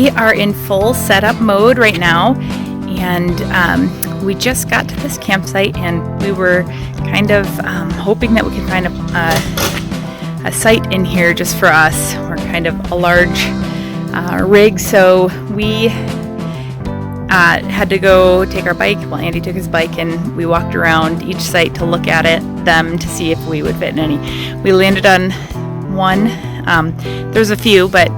We are in full setup mode right now, and we just got to this campsite, and we were kind of hoping that we could find a site in here just for us. We're kind of a large rig, so we had to go take our bike. Well, Andy took his bike, and we walked around each site to look at them to see if we would fit in any. We landed on one. There's a few, but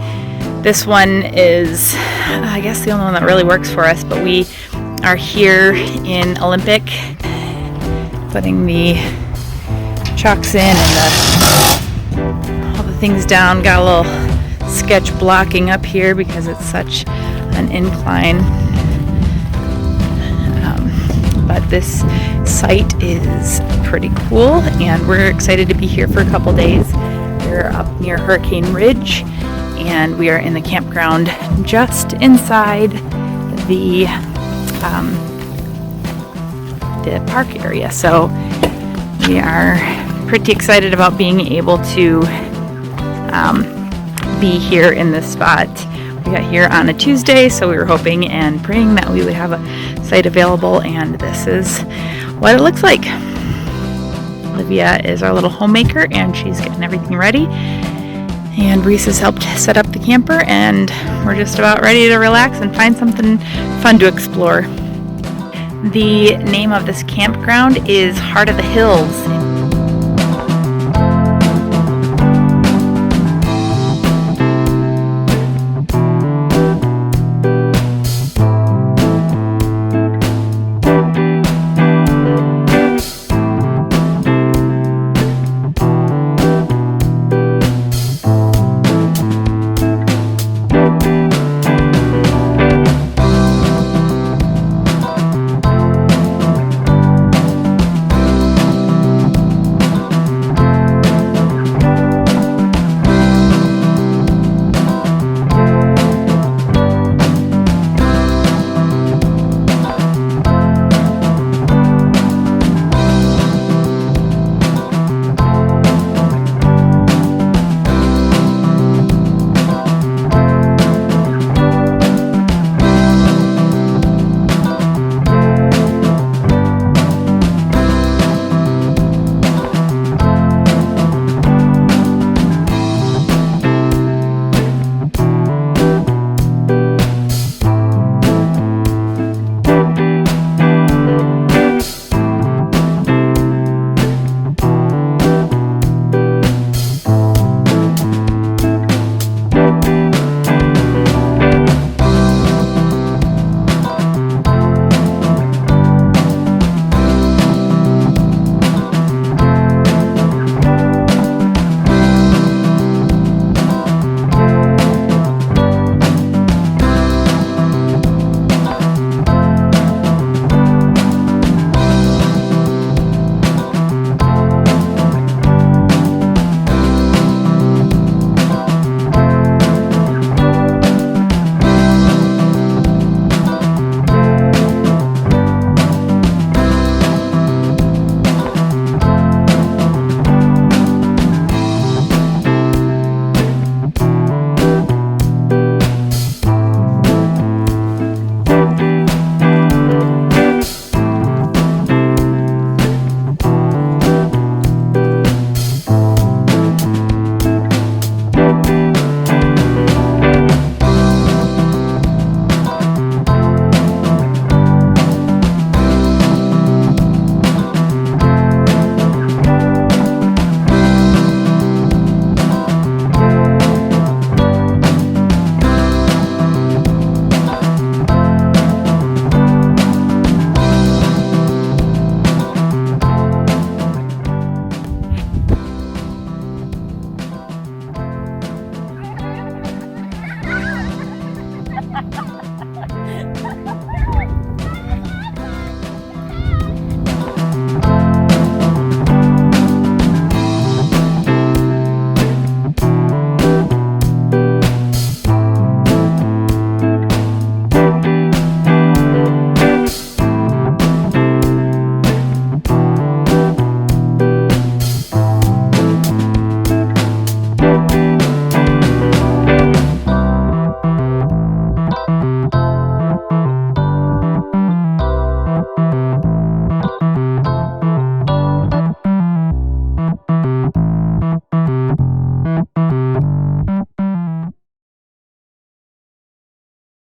this one is, I guess, the only one that really works for us. But we are here in Olympic, putting the chocks in and all the things down. Got a little sketch blocking up here because it's such an incline. But this site is pretty cool, and we're excited to be here for a couple days. We're up near Hurricane Ridge, and we are in the campground just inside the park area. So we are pretty excited about being able to be here in this spot. We got here on a Tuesday, so we were hoping and praying that we would have a site available, and this is what it looks like. Olivia is our little homemaker, and she's getting everything ready. And Reese has helped set up the camper, and we're just about ready to relax and find something fun to explore. The name of this campground is Heart of the Hills